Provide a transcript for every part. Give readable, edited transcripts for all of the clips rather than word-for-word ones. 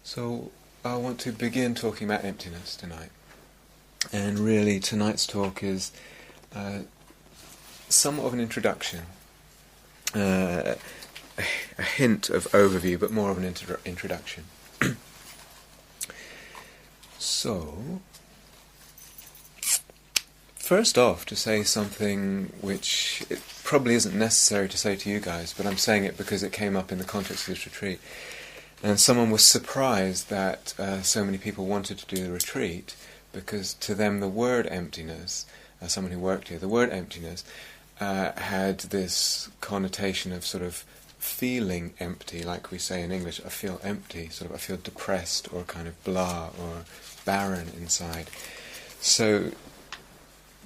So I want to begin talking about emptiness tonight. And really tonight's talk is somewhat of an introduction, a hint of overview, but more of an introduction. So, first off, to say something which it probably isn't necessary to say to you guys, but I'm saying it because it came up in the context of this retreat. And someone was surprised that so many people wanted to do the retreat, because to them the word emptiness, someone who worked here, the word emptiness had this connotation of sort of feeling empty, like we say in English, I feel empty, sort of I feel depressed or kind of blah or barren inside. So,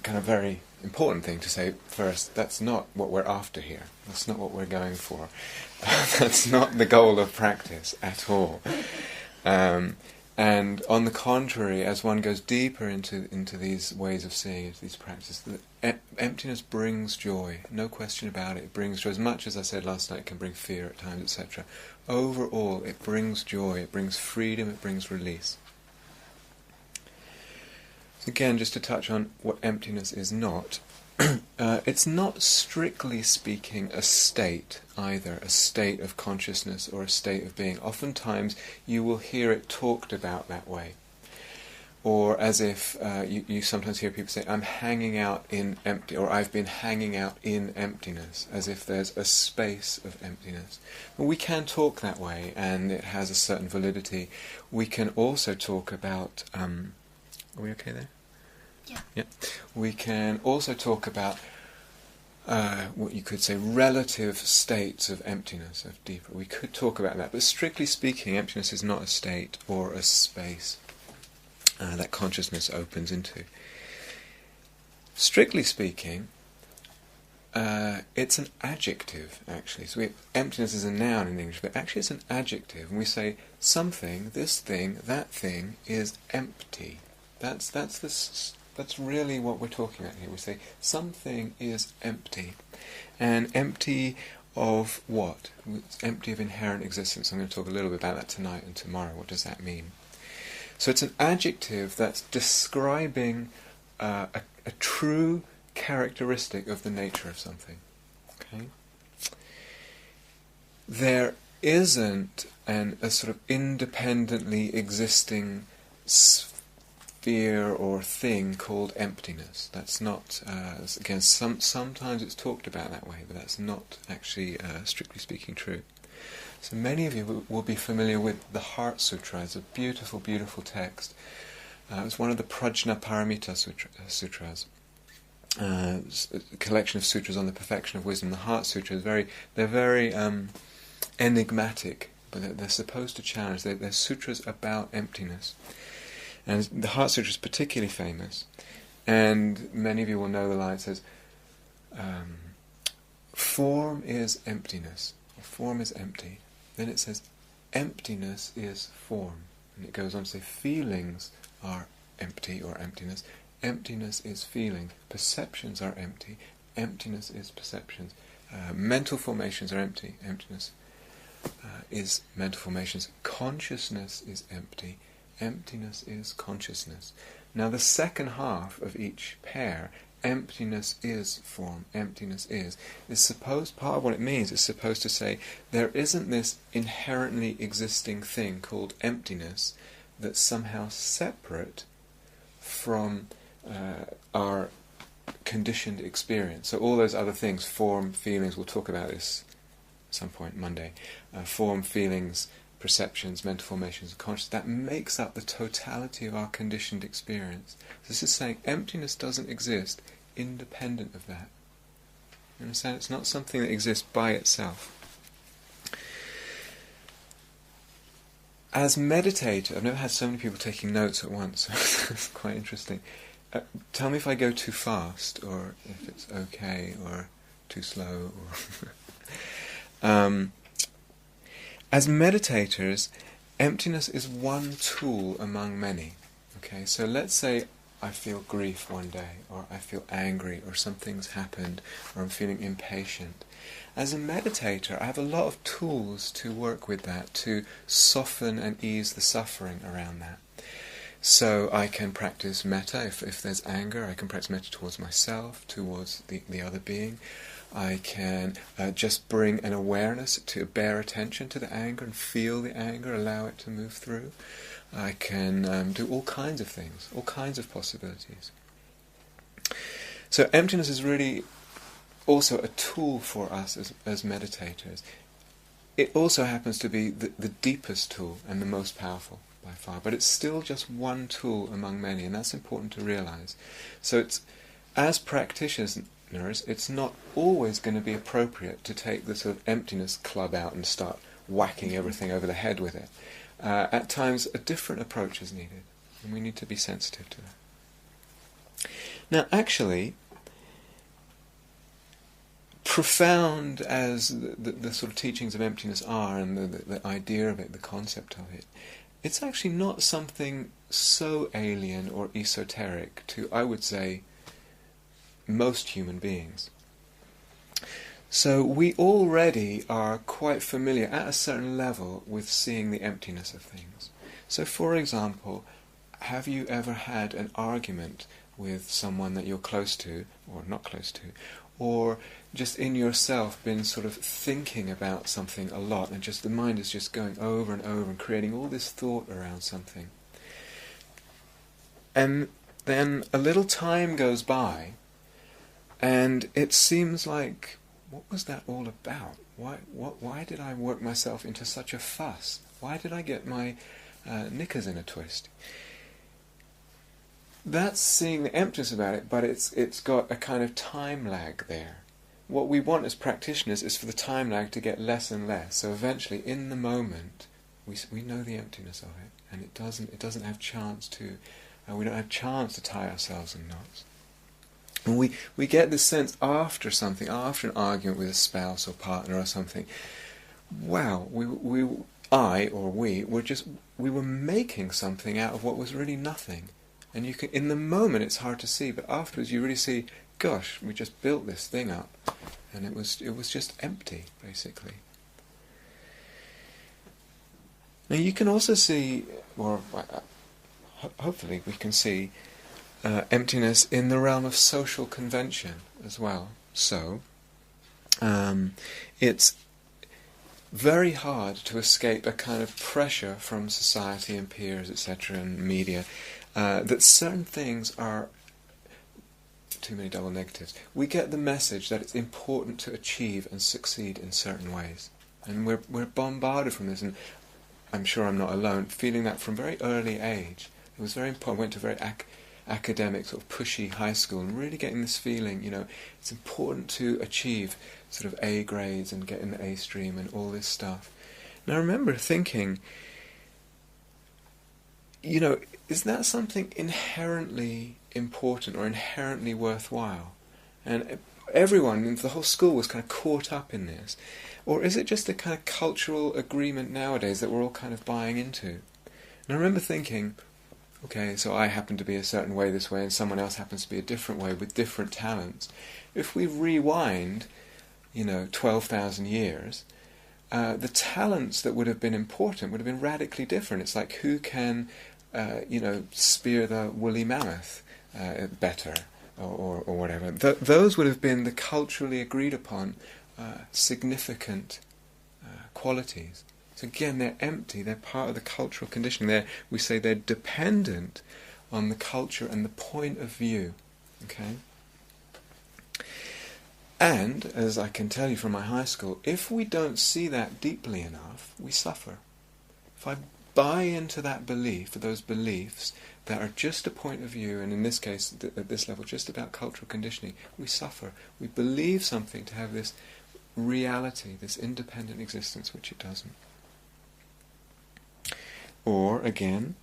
kind of very important thing to say first, that's not what we're after here. That's not what we're going for. That's not the goal of practice at all. And on the contrary, as one goes deeper into these ways of seeing it, these practices, emptiness brings joy, no question about it. It brings joy, as much as I said last night, it can bring fear at times, etc. Overall, it brings joy, it brings freedom, it brings release. So again, just to touch on what emptiness is not, it's not strictly speaking a state either, a state of consciousness or a state of being. Oftentimes you will hear it talked about that way. Or as if you sometimes hear people say, I'm hanging out in empty, or I've been hanging out in emptiness, as if there's a space of emptiness. But we can talk that way, and it has a certain validity. We can also talk about... are we okay there? Yeah. We can also talk about what you could say relative states of emptiness, of deeper. We could talk about that, but strictly speaking, emptiness is not a state or a space that consciousness opens into. Strictly speaking, it's an adjective, actually. So emptiness is a noun in English, but actually it's an adjective. And we say something, this thing, that thing is empty. That's really what we're talking about here. We say something is empty. And empty of what? It's empty of inherent existence. I'm going to talk a little bit about that tonight and tomorrow. What does that mean? So it's an adjective that's describing a true characteristic of the nature of something. Okay? There isn't a sort of independently existing sphere or thing called emptiness. That's not, again, sometimes it's talked about that way, but that's not actually, strictly speaking, true. So many of you will be familiar with the Heart Sutra. It's a beautiful, beautiful text. It's one of the Prajnaparamita sutras. It's a collection of sutras on the perfection of wisdom. The Heart Sutra they're very enigmatic, but they're supposed to challenge. They're sutras about emptiness. And the Heart Sutra is particularly famous, and many of you will know the line. It says, form is emptiness, or form is empty. Then it says, emptiness is form. And it goes on to say, feelings are empty or emptiness. Emptiness is feeling. Perceptions are empty. Emptiness is perceptions. Mental formations are empty. Emptiness is mental formations. Consciousness is empty. Emptiness is consciousness. Now the second half of each pair, emptiness is form, emptiness is supposed, part of what it means is supposed to say there isn't this inherently existing thing called emptiness that's somehow separate from our conditioned experience. So all those other things, form, feelings, we'll talk about this at some point Monday, form, feelings, perceptions, mental formations, and consciousness, that makes up the totality of our conditioned experience. So this is saying emptiness doesn't exist independent of that. You understand? It's not something that exists by itself. As meditator, I've never had so many people taking notes at once. It's quite interesting. Tell me if I go too fast, or if it's okay, or too slow, or... As meditators, emptiness is one tool among many. Okay, so let's say I feel grief one day, or I feel angry, or something's happened, or I'm feeling impatient. As a meditator, I have a lot of tools to work with that, to soften and ease the suffering around that. So I can practice metta. If there's anger, I can practice metta towards myself, towards the other being. I can just bring an awareness to bear attention to the anger and feel the anger, allow it to move through. I can do all kinds of things, all kinds of possibilities. So emptiness is really also a tool for us as meditators. It also happens to be the deepest tool and the most powerful by far, but it's still just one tool among many, and that's important to realize. So it's, as practitioners, it's not always going to be appropriate to take the sort of emptiness club out and start whacking everything over the head with it. At times a different approach is needed, and we need to be sensitive to that. Now actually, profound as the sort of teachings of emptiness are, and the idea of it, the concept of it, it's actually not something so alien or esoteric to, I would say, most human beings. So we already are quite familiar at a certain level with seeing the emptiness of things. So for example, have you ever had an argument with someone that you're close to, or not close to, or just in yourself been sort of thinking about something a lot, and just the mind is just going over and over and creating all this thought around something? And then a little time goes by, and it seems like, what was that all about? Why did I work myself into such a fuss? Why did I get my knickers in a twist? That's seeing the emptiness about it, but it's got a kind of time lag there. What we want as practitioners is for the time lag to get less and less. So eventually, in the moment, we know the emptiness of it, and it doesn't have chance to. We don't have chance to tie ourselves in knots. And we get this sense after something, after an argument with a spouse or partner or something. Wow, we were making something out of what was really nothing. And you can, in the moment, it's hard to see, but afterwards you really see, gosh, we just built this thing up, and it was just empty, basically. Now you can also see, or hopefully we can see, emptiness in the realm of social convention as well. So, it's very hard to escape a kind of pressure from society and peers, etc., and media, that certain things are too many double negatives. We get the message that it's important to achieve and succeed in certain ways, and we're bombarded from this. And I'm sure I'm not alone, feeling that from very early age. It was very important. I went to very academic, sort of pushy high school, and really getting this feeling, it's important to achieve sort of A grades and get in the A stream and all this stuff. And I remember thinking, is that something inherently important or inherently worthwhile? And everyone, the whole school was kind of caught up in this. Or is it just a kind of cultural agreement nowadays that we're all kind of buying into? And I remember thinking, okay, so I happen to be a certain way this way, and someone else happens to be a different way with different talents. If we rewind, 12,000 years, the talents that would have been important would have been radically different. It's like, who can, spear the woolly mammoth better, or whatever. Those would have been the culturally agreed upon significant qualities. So again, they're empty, they're part of the cultural conditioning. We say they're dependent on the culture and the point of view. Okay? And, as I can tell you from my high school, if we don't see that deeply enough, we suffer. If I buy into that belief, those beliefs that are just a point of view, and in this case, at this level, just about cultural conditioning, we suffer. We believe something to have this reality, this independent existence, which it doesn't. Or, again,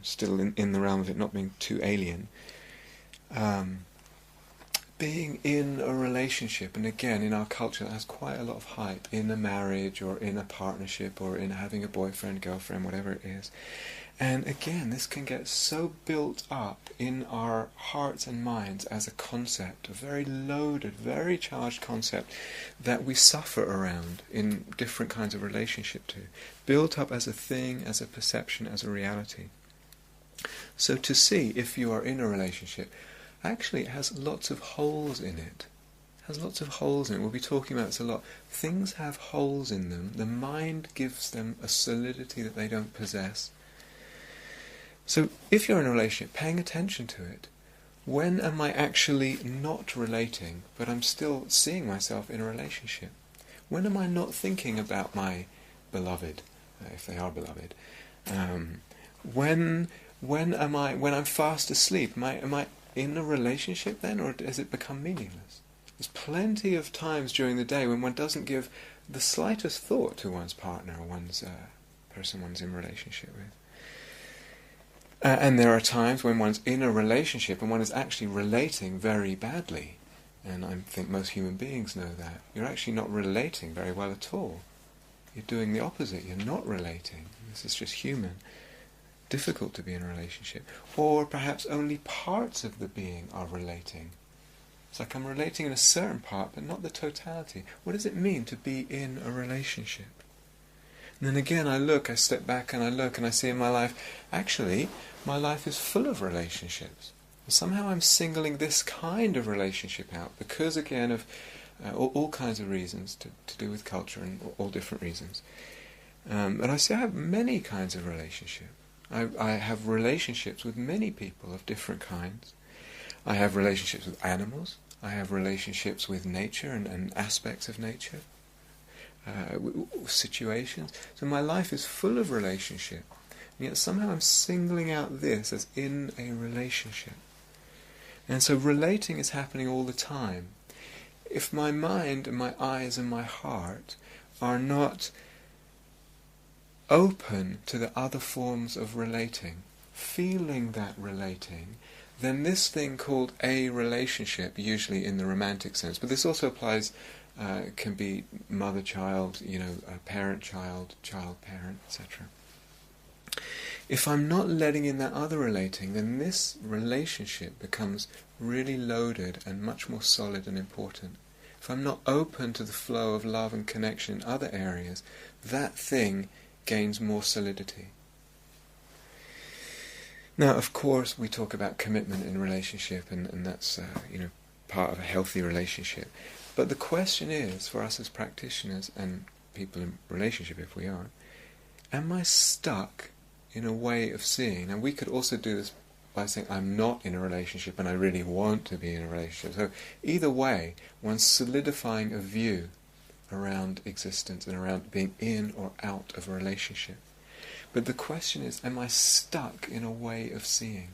still in the realm of it not being too alien, being in a relationship, and again in our culture that has quite a lot of hype, in a marriage or in a partnership or in having a boyfriend, girlfriend, whatever it is. And again, this can get so built up in our hearts and minds as a concept, a very loaded, very charged concept that we suffer around in different kinds of relationship to. Built up as a thing, as a perception, as a reality. So to see if you are in a relationship, actually it has lots of holes in it. Has lots of holes in it. We'll be talking about this a lot. Things have holes in them. The mind gives them a solidity that they don't possess. So if you're in a relationship, paying attention to it, when am I actually not relating, but I'm still seeing myself in a relationship? When am I not thinking about my beloved, if they are beloved? When I'm fast asleep, am I in a relationship then, or has it become meaningless? There's plenty of times during the day when one doesn't give the slightest thought to one's partner or one's person one's in relationship with. And there are times when one's in a relationship and one is actually relating very badly. And I think most human beings know that. You're actually not relating very well at all. You're doing the opposite. You're not relating. This is just human. Difficult to be in a relationship. Or perhaps only parts of the being are relating. It's like I'm relating in a certain part, but not the totality. What does it mean to be in a relationship? And then again I step back and I look and I see in my life, actually, my life is full of relationships. And somehow I'm singling this kind of relationship out because, again, of all kinds of reasons to do with culture and all different reasons. And I say I have many kinds of relationships. I have relationships with many people of different kinds. I have relationships with animals. I have relationships with nature and aspects of nature. Situations. So my life is full of relationship. And yet somehow I'm singling out this as in a relationship. And so relating is happening all the time. If my mind and my eyes and my heart are not open to the other forms of relating, feeling that relating, then this thing called a relationship, usually in the romantic sense, but this also applies, can be mother-child, parent-child, child-parent, etc. If I'm not letting in that other relating, then this relationship becomes really loaded and much more solid and important. If I'm not open to the flow of love and connection in other areas, that thing gains more solidity. Now, of course, we talk about commitment in relationship, and that's part of a healthy relationship. But the question is, for us as practitioners and people in relationship, if we are, am I stuck in a way of seeing? And we could also do this by saying, I'm not in a relationship and I really want to be in a relationship. So either way, one's solidifying a view around existence and around being in or out of a relationship. But the question is, am I stuck in a way of seeing?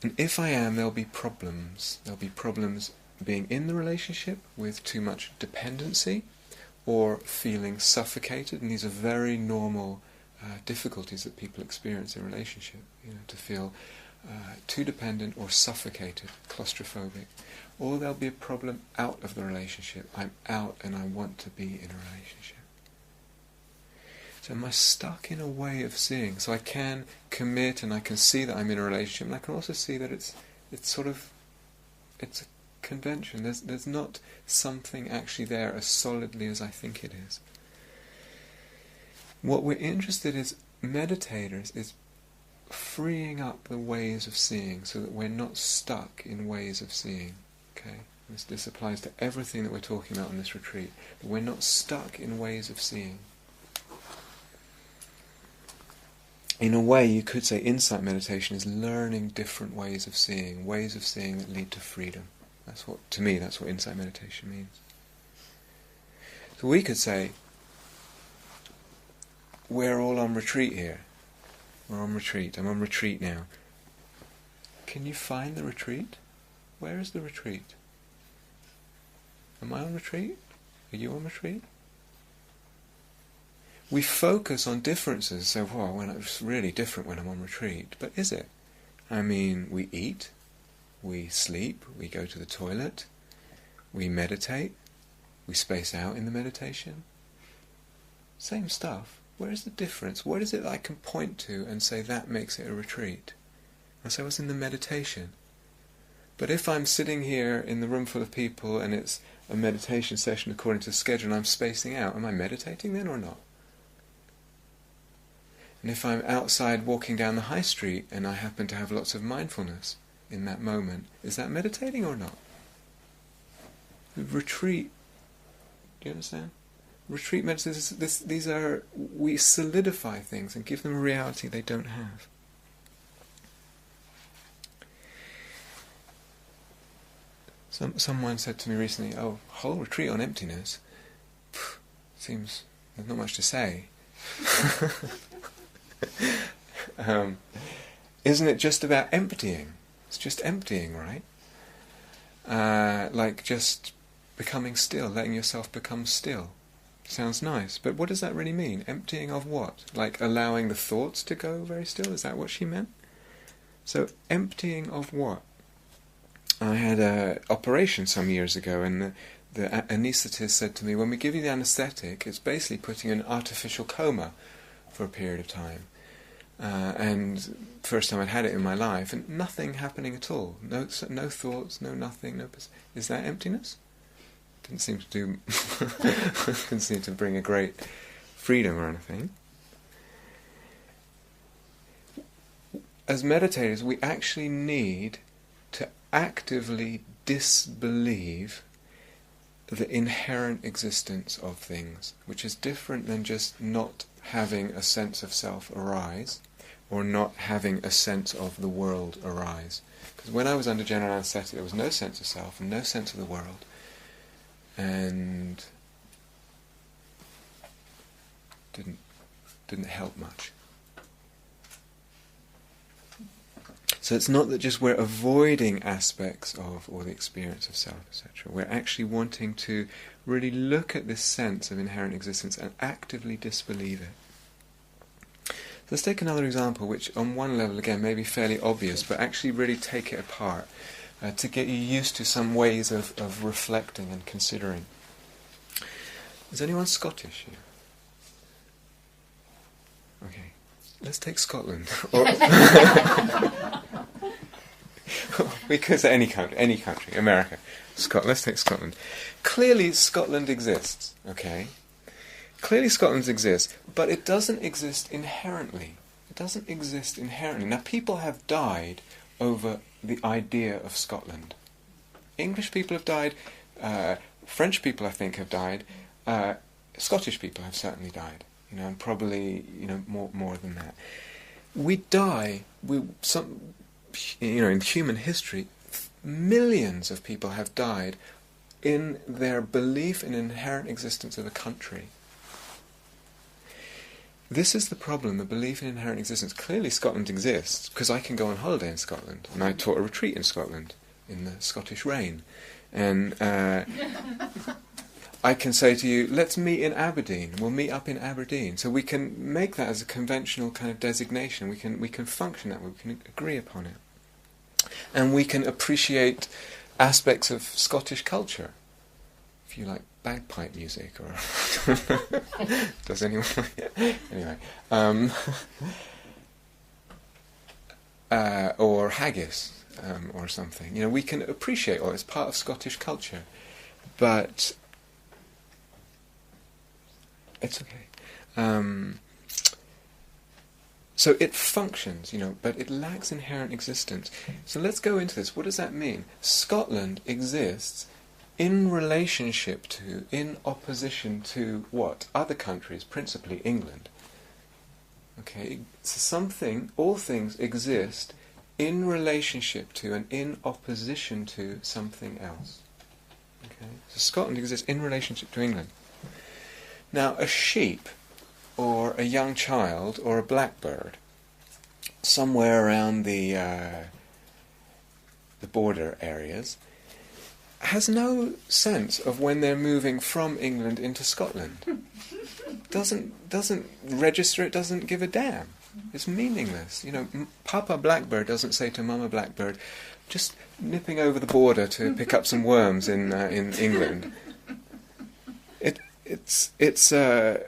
And if I am, there'll be problems. There'll be problems being in the relationship with too much dependency or feeling suffocated. And these are very normal difficulties that people experience in relationship. To feel too dependent or suffocated, claustrophobic. Or there'll be a problem out of the relationship. I'm out and I want to be in a relationship. So am I stuck in a way of seeing? So I can commit and I can see that I'm in a relationship, and I can also see that it's a convention. There's not something actually there as solidly as I think it is. What we're interested in as meditators is freeing up the ways of seeing so that we're not stuck in ways of seeing. Okay? This applies to everything that we're talking about on this retreat. That we're not stuck in ways of seeing. In a way, you could say insight meditation is learning different ways of seeing that lead to freedom. That's what insight meditation means. So we could say, we're all on retreat here. We're on retreat. I'm on retreat now. Can you find the retreat? Where is the retreat? Am I on retreat? Are you on retreat? We focus on differences, so it's really different when I'm on retreat. But is it? I mean, we eat, we sleep, we go to the toilet, we meditate, we space out in the meditation. Same stuff. Where is the difference? What is it that I can point to and say that makes it a retreat? I say, what's in the meditation? But if I'm sitting here in the room full of people and it's a meditation session according to schedule and I'm spacing out, am I meditating then or not? And if I'm outside walking down the high street and I happen to have lots of mindfulness in that moment, is that meditating or not? Retreat, do you understand? Retreat meditation, these are, we solidify things and give them a reality they don't have. Someone said to me recently, oh, whole retreat on emptiness, seems, there's not much to say. Isn't it just about emptying? It's just emptying, right? Like just becoming still, letting yourself become still. Sounds nice, but what does that really mean? Emptying of what? Like allowing the thoughts to go very still? Is that what she meant? So emptying of what? I had an operation some years ago, and the anaesthetist said to me, when we give you the anaesthetic, it's basically putting you in an artificial coma for a period of time. And first time I'd had it in my life, and nothing happening at all. No thoughts, no nothing. Is that emptiness? Didn't seem to bring a great freedom or anything. As meditators, we actually need to actively disbelieve the inherent existence of things, which is different than just not having a sense of self arise, or not having a sense of the world arise. Because when I was under general anaesthetic, there was no sense of self and no sense of the world, and didn't help much. So it's not that just we're avoiding aspects of, or the experience of self, etc. We're actually wanting to really look at this sense of inherent existence and actively disbelieve it. Let's take another example, which on one level, again, may be fairly obvious, but actually really take it apart to get you used to some ways of reflecting and considering. Is anyone Scottish here? Okay. Let's take Scotland. We could say any country, America, Scotland. Let's take Scotland. Clearly Scotland exists, okay? Clearly Scotland exists, but it doesn't exist inherently. It doesn't exist inherently. Now, people have died over the idea of Scotland. English people have died, French people, I think, have died, Scottish people have certainly died, and probably, more than that. We die, in human history, millions of people have died in their belief in inherent existence of a country. This is the problem, the belief in inherent existence. Clearly Scotland exists, because I can go on holiday in Scotland, and I taught a retreat in Scotland, in the Scottish rain. And I can say to you, let's meet in Aberdeen. We'll meet up in Aberdeen. So we can make that as a conventional kind of designation. We can function that way. We can agree upon it. And we can appreciate aspects of Scottish culture. If you like bagpipe music, or does anyone? Anyway, or haggis, or something. We can appreciate all. It's part of Scottish culture, but it's okay. So it functions, but it lacks inherent existence. So let's go into this. What does that mean? Scotland exists in relationship to, in opposition to what? Other countries, principally England. Okay, so all things exist in relationship to and in opposition to something else. Okay, so Scotland exists in relationship to England. Now, a sheep, or a young child, or a blackbird, somewhere around the border areas, has no sense of when they're moving from England into Scotland. Doesn't register it, doesn't give a damn. It's meaningless. Papa Blackbird doesn't say to Mama Blackbird, just nipping over the border to pick up some worms in England. It's a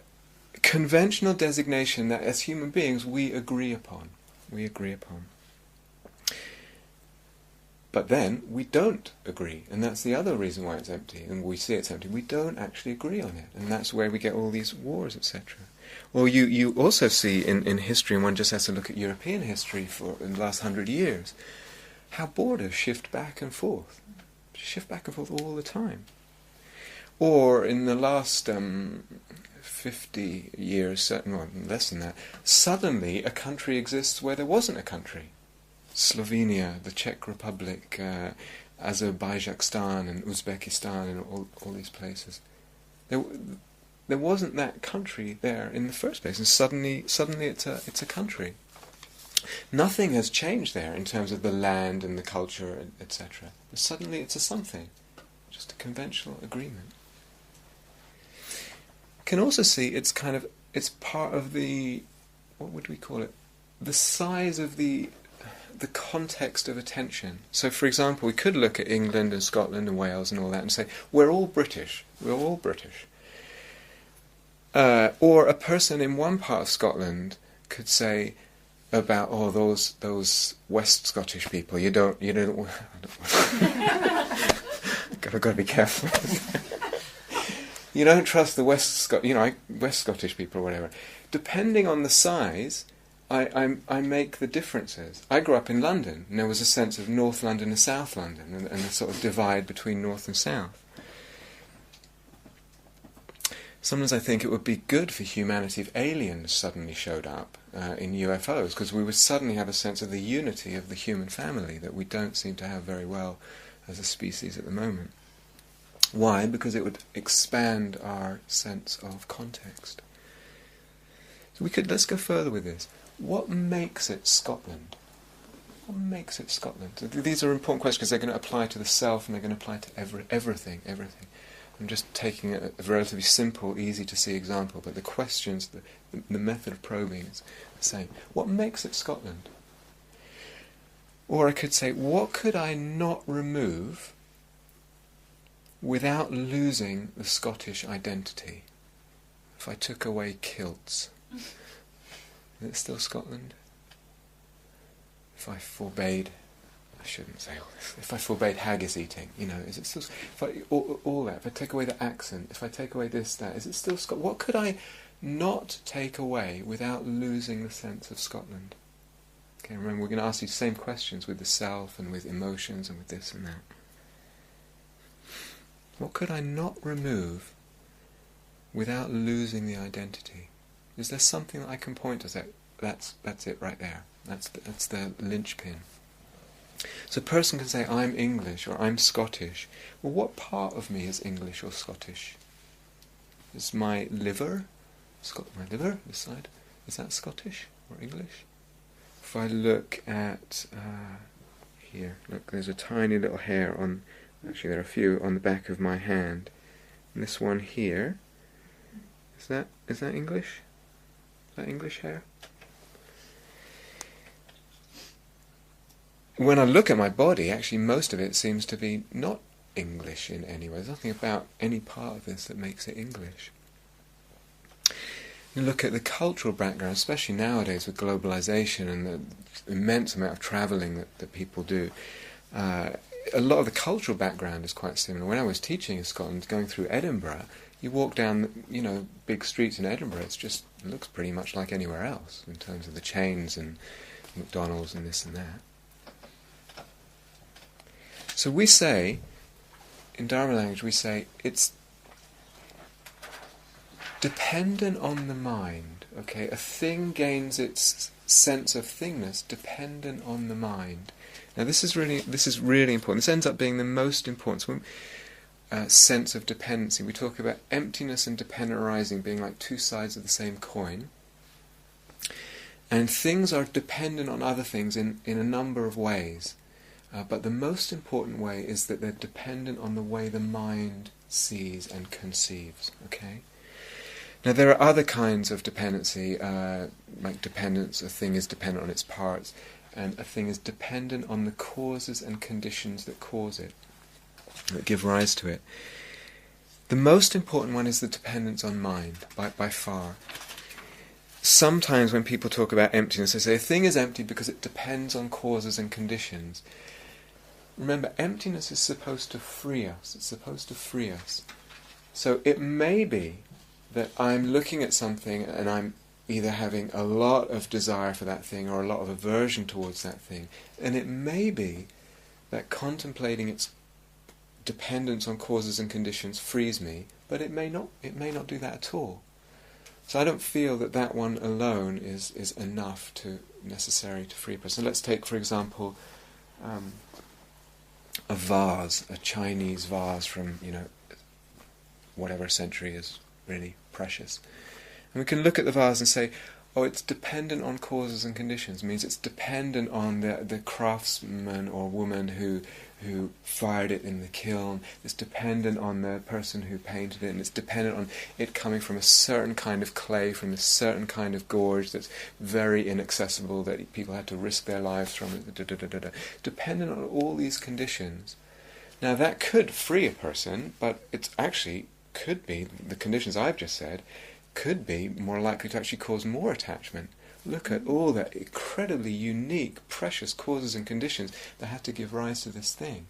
conventional designation that as human beings we agree upon. But then we don't agree, and that's the other reason why it's empty, and we see it's empty. We don't actually agree on it, and that's where we get all these wars, etc. Well, you also see in history, and one just has to look at European history for in the last 100 years, how borders shift back and forth all the time. Or in the last 50 years, well, less than that, suddenly a country exists where there wasn't a country. Slovenia, the Czech Republic, Azerbaijan and Uzbekistan and all these places. There wasn't that country there in the first place, and suddenly it's a country. Nothing has changed there in terms of the land and the culture, etc. But suddenly it's a something, just a conventional agreement. You can also see it's part of the, what would we call it? The size of the context of attention. So, for example, we could look at England and Scotland and Wales and all that and say, we're all British. Or a person in one part of Scotland could say about, those West Scottish people, you don't gotta be careful. You don't trust the West Scottish people or whatever. Depending on the size, I make the differences. I grew up in London, and there was a sense of North London and South London, and a sort of divide between North and South. Sometimes I think it would be good for humanity if aliens suddenly showed up in UFOs, because we would suddenly have a sense of the unity of the human family that we don't seem to have very well as a species at the moment. Why? Because it would expand our sense of context. So let's go further with this. What makes it Scotland? What makes it Scotland? So these are important questions because they're going to apply to the self and they're going to apply to everything. I'm just taking a relatively simple, easy to see example, but the questions, the method of probing is the same. What makes it Scotland? Or I could say, what could I not remove without losing the Scottish identity? If I took away kilts, is it still Scotland? If I forbade, I shouldn't say all this, if I forbade haggis eating, is it still, all that, if I take away the accent, if I take away this, that, is it still Scotland? What could I not take away without losing the sense of Scotland? Okay, remember we're going to ask these same questions with the self and with emotions and with this and that. What could I not remove without losing the identity? Is there something that I can point to say, that's it right there. That's the linchpin. So a person can say, I'm English or I'm Scottish. Well, what part of me is English or Scottish? Is my liver, my liver, this side, is that Scottish or English? If I look at here, look, there's a tiny little hair on, actually there are a few on the back of my hand. And this one here, is that English? Is that English hair? When I look at my body, actually most of it seems to be not English in any way. There's nothing about any part of this that makes it English. You look at the cultural background, especially nowadays with globalization and the immense amount of travelling that people do. A lot of the cultural background is quite similar. When I was teaching in Scotland, going through Edinburgh, you walk down, big streets in Edinburgh, it looks pretty much like anywhere else in terms of the chains and McDonald's and this and that. So we say, in Dharma language, we say it's dependent on the mind. Okay, a thing gains its sense of thingness dependent on the mind. Now this is really important. This ends up being the most important sense of dependency. We talk about emptiness and dependent arising being like two sides of the same coin. And things are dependent on other things in a number of ways. But the most important way is that they're dependent on the way the mind sees and conceives. Okay. Now there are other kinds of dependency, like dependence. A thing is dependent on its parts. and a thing is dependent on the causes and conditions that cause it, that give rise to it. The most important one is the dependence on mind, by far. Sometimes when people talk about emptiness, they say a thing is empty because it depends on causes and conditions. Remember, emptiness is supposed to free us. It's supposed to free us. So it may be that I'm looking at something and I'm either having a lot of desire for that thing or a lot of aversion towards that thing. And it may be that contemplating its dependence on causes and conditions frees me, but it may not do that at all. So I don't feel that that one alone is enough to necessary to free a person. Let's take, for example, a vase, a Chinese vase from, whatever century is really precious. And we can look at the vase and say, oh, it's dependent on causes and conditions. It means it's dependent on the craftsman or woman who fired it in the kiln. It's dependent on the person who painted it, and it's dependent on it coming from a certain kind of clay, from a certain kind of gorge that's very inaccessible, that people had to risk their lives from it. Dependent on all these conditions. Now that could free a person, but it's actually could be, the conditions I've just said, could be more likely to actually cause more attachment. Look at all the incredibly unique, precious causes and conditions that have to give rise to this thing.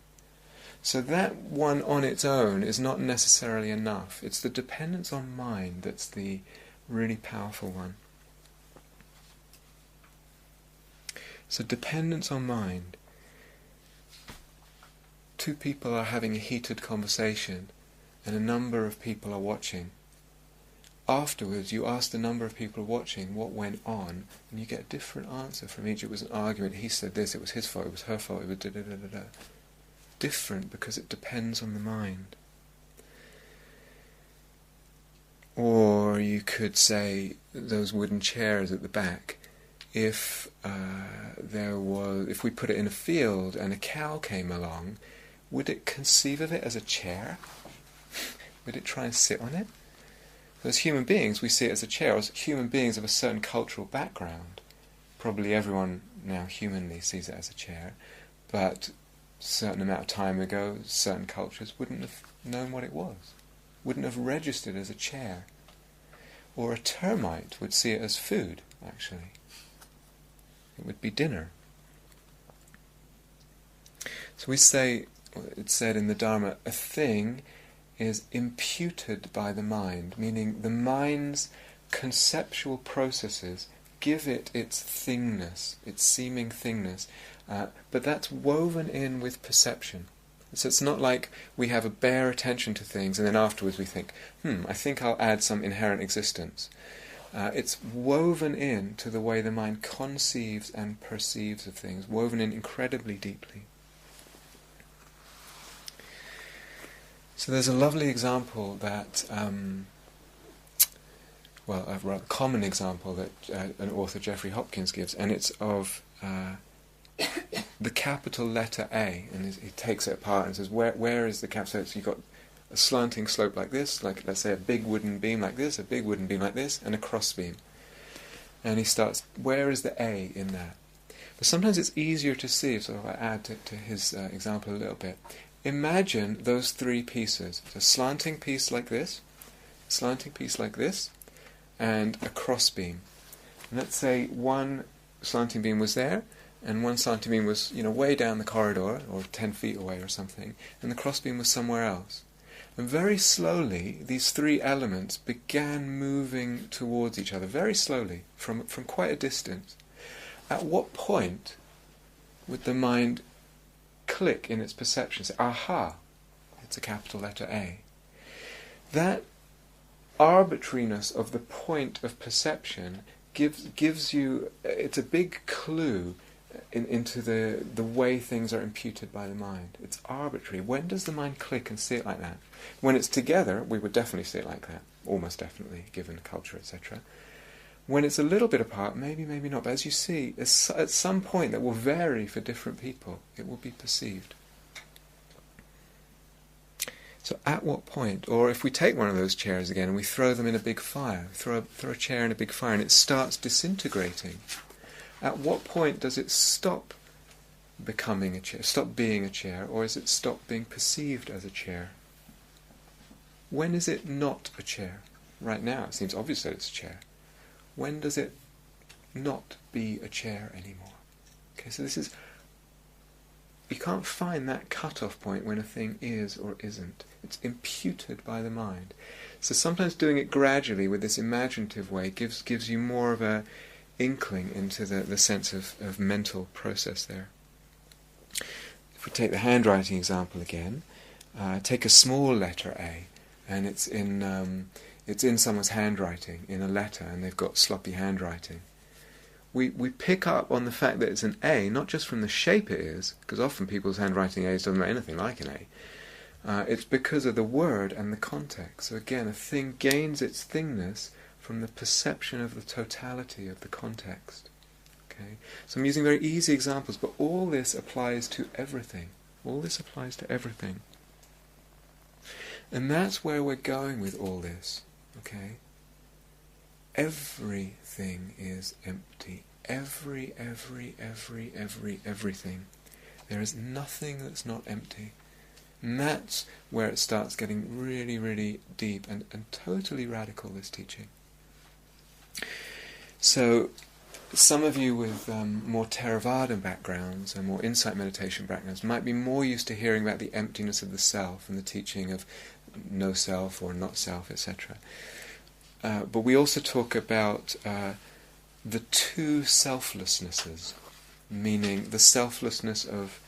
So that one on its own is not necessarily enough. It's the dependence on mind that's the really powerful one. So dependence on mind. Two people are having a heated conversation and a number of people are watching. Afterwards, you ask the number of people watching what went on, and you get a different answer from each. It was an argument, he said this, it was his fault, it was her fault, it was da-da-da-da-da. Different because it depends on the mind. Or you could say those wooden chairs at the back, if we put it in a field and a cow came along, would it conceive of it as a chair? Would it try and sit on it? As human beings, we see it as a chair. As human beings of a certain cultural background, probably everyone now humanly sees it as a chair, but a certain amount of time ago, certain cultures wouldn't have known what it was, wouldn't have registered as a chair. Or a termite would see it as food, actually. It would be dinner. So we say, it's said in the Dharma, a thing is imputed by the mind, meaning the mind's conceptual processes give it its thingness, its seeming thingness, but that's woven in with perception. So it's not like we have a bare attention to things and then afterwards we think, I think I'll add some inherent existence. It's woven in to the way the mind conceives and perceives of things, woven in incredibly deeply. So there's a lovely example that, a rather common example that an author, Jeffrey Hopkins, gives, and it's of the capital letter A, and he takes it apart and says, where is the capital? So you've got a slanting slope like this, like let's say a big wooden beam like this, a big wooden beam like this, and a cross beam. And he starts, where is the A in that? But sometimes it's easier to see, so if I add to his example a little bit. Imagine those three pieces. A slanting piece like this, slanting piece like this, and a cross beam. And let's say one slanting beam was there, and one slanting beam was, way down the corridor, or 10 feet away or something, and the cross beam was somewhere else. And very slowly, these three elements began moving towards each other, very slowly, from quite a distance. At what point would the mind click in its perception, say, aha, it's a capital letter A? That arbitrariness of the point of perception gives you, it's a big clue into the way things are imputed by the mind. It's arbitrary. When does the mind click and see it like that? When it's together, we would definitely see it like that, almost definitely, given culture, etc. When it's a little bit apart, maybe not. But as you see, at some point that will vary for different people, it will be perceived. So at what point, or if we take one of those chairs again and we throw them in a big fire, throw a chair in a big fire and it starts disintegrating, At what point does it stop becoming a chair, stop being a chair, or is it stop being perceived as a chair? When is it not a chair? Right now it seems obvious that it's a chair. When does it not be a chair anymore? Okay, so this is, you can't find that cut-off point when a thing is or isn't. It's imputed by the mind. So sometimes doing it gradually with this imaginative way gives you more of a inkling into the sense of mental process there. If we take the handwriting example again, take a small letter A, and it's in someone's handwriting, in a letter, and they've got sloppy handwriting. We pick up on the fact that it's an A, not just from the shape it is, because often people's handwriting A's doesn't look anything like an A. It's because of the word and the context. So again, a thing gains its thingness from the perception of the totality of the context. Okay? So I'm using very easy examples, but all this applies to everything. All this applies to everything. And that's where we're going with all this. Okay? Everything is empty. Everything. There is nothing that's not empty. And that's where it starts getting really, really deep and totally radical, this teaching. So, some of you with more Theravada backgrounds and more insight meditation backgrounds might be more used to hearing about the emptiness of the self and the teaching of no self or not self, etc. But we also talk about the two selflessnesses, meaning the selflessness of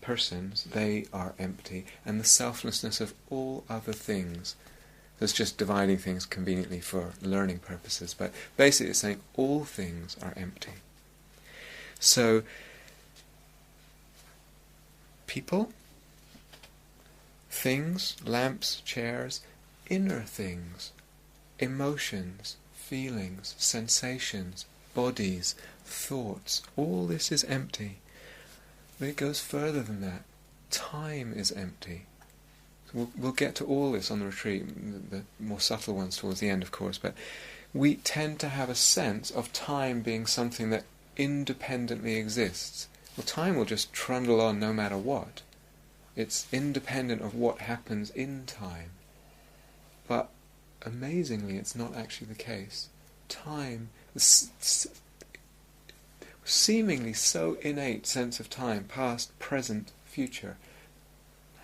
persons, they are empty, and the selflessness of all other things. That's just dividing things conveniently for learning purposes, but basically it's saying all things are empty. So, people, things, lamps, chairs, inner things, emotions, feelings, sensations, bodies, thoughts, all this is empty. But it goes further than that. Time is empty. We'll get to all this on the retreat, the more subtle ones towards the end, of course, but we tend to have a sense of time being something that independently exists. Well, time will just trundle on no matter what. It's independent of what happens in time. But amazingly, it's not actually the case. Time, the seemingly so innate sense of time, past, present, future,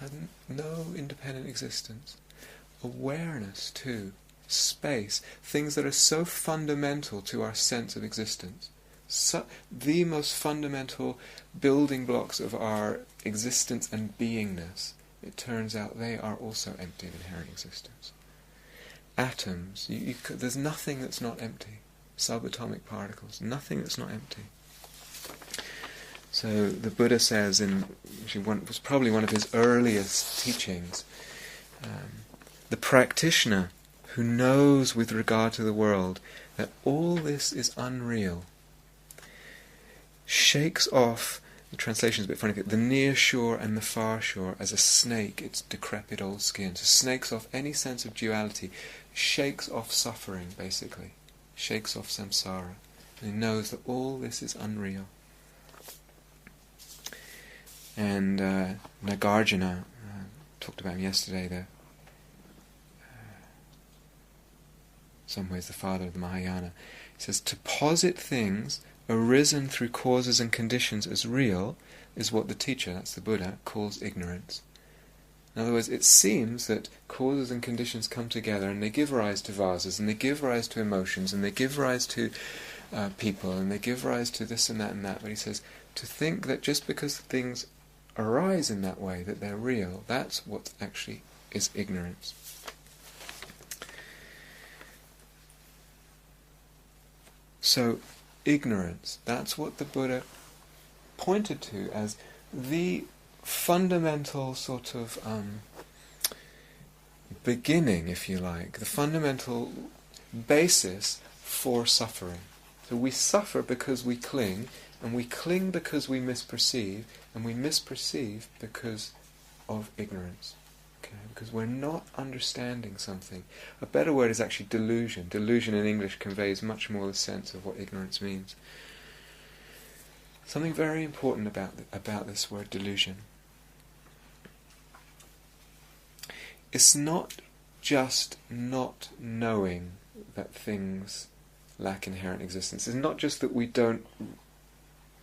has no independent existence. Awareness, too, space, things that are so fundamental to our sense of existence, the most fundamental building blocks of our existence and beingness, it turns out they are also empty of inherent existence. Atoms, there's nothing that's not empty. Subatomic particles, nothing that's not empty. So the Buddha says, was probably one of his earliest teachings, the practitioner who knows with regard to the world that all this is unreal shakes off, the translation's a bit funny, the near shore and the far shore as a snake its decrepit old skin. So snakes off any sense of duality, shakes off suffering, basically, shakes off samsara, and he knows that all this is unreal. And Nagarjuna, talked about him yesterday, some ways the father of the Mahayana, he says, to posit things arisen through causes and conditions as real is what the teacher, that's the Buddha, calls ignorance. In other words, it seems that causes and conditions come together and they give rise to vases, and they give rise to emotions, and they give rise to people, and they give rise to this and that. But he says, to think that just because things arise in that way, that they're real, that's what actually is ignorance. So, ignorance, that's what the Buddha pointed to as the fundamental sort of beginning, if you like, the fundamental basis for suffering. So we suffer because we cling, and we cling because we misperceive, and we misperceive because of ignorance. Okay? Because we're not understanding something. A better word is actually delusion. Delusion in English conveys much more the sense of what ignorance means. something very important about this word delusion. It's not just not knowing that things lack inherent existence. It's not just that we don't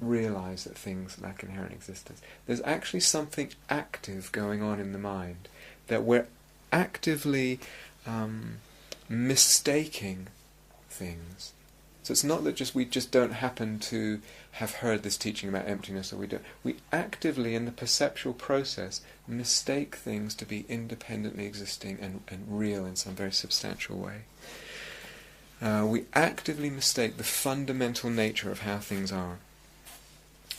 realize that things lack inherent existence. There's actually something active going on in the mind, that we're actively mistaking things. So it's not that we just don't happen to have heard this teaching about emptiness, or we actively, in the perceptual process, mistake things to be independently existing and real in some very substantial way. We actively mistake the fundamental nature of how things are.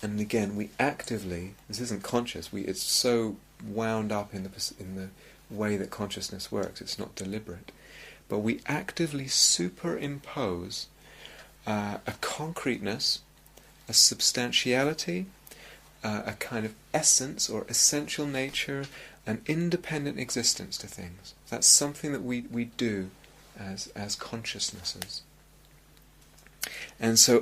And again, we actively, this isn't conscious, it's so wound up in the way that consciousness works, it's not deliberate. But we actively superimpose a concreteness, a substantiality, a kind of essence or essential nature, an independent existence to things. That's something that we do as consciousnesses. And so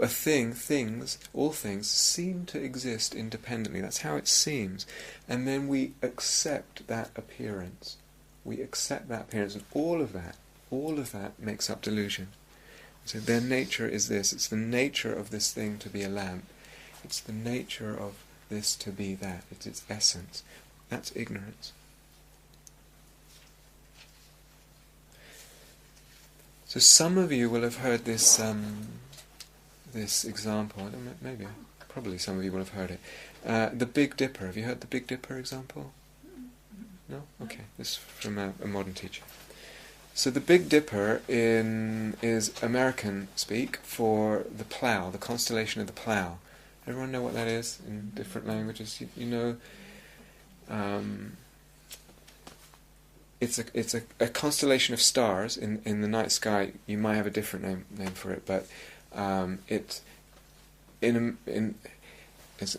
all things seem to exist independently. That's how it seems. And then we accept that appearance. We accept that appearance, and all of that makes up delusion. So their nature is this. It's the nature of this thing to be a lamp. It's the nature of this to be that. It's its essence. That's ignorance. So some of you will have heard this this example. I don't know, probably some of you will have heard it. The Big Dipper. Have you heard the Big Dipper example? No? Okay. This is from a modern teacher. So the Big Dipper is American speak for the plough, the constellation of the plough. Everyone know what that is in different languages? You know, it's a constellation of stars in the night sky. You might have a different name for it, but it's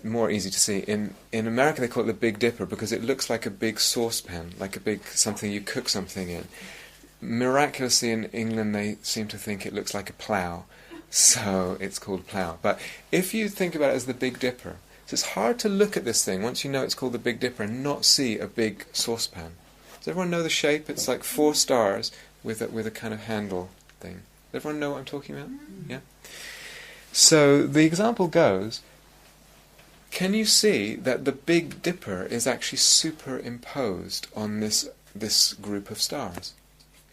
more easy to see. In America they call it the Big Dipper because it looks like a big saucepan, like a big something you cook something in. Miraculously in England they seem to think it looks like a plough, so it's called plough. But if you think about it as the Big Dipper, so it's hard to look at this thing once you know it's called the Big Dipper and not see a big saucepan. Does everyone know the shape? It's like 4 stars with a kind of handle thing. Does everyone know what I'm talking about? Yeah? So the example goes, can you see that the Big Dipper is actually superimposed on this group of stars?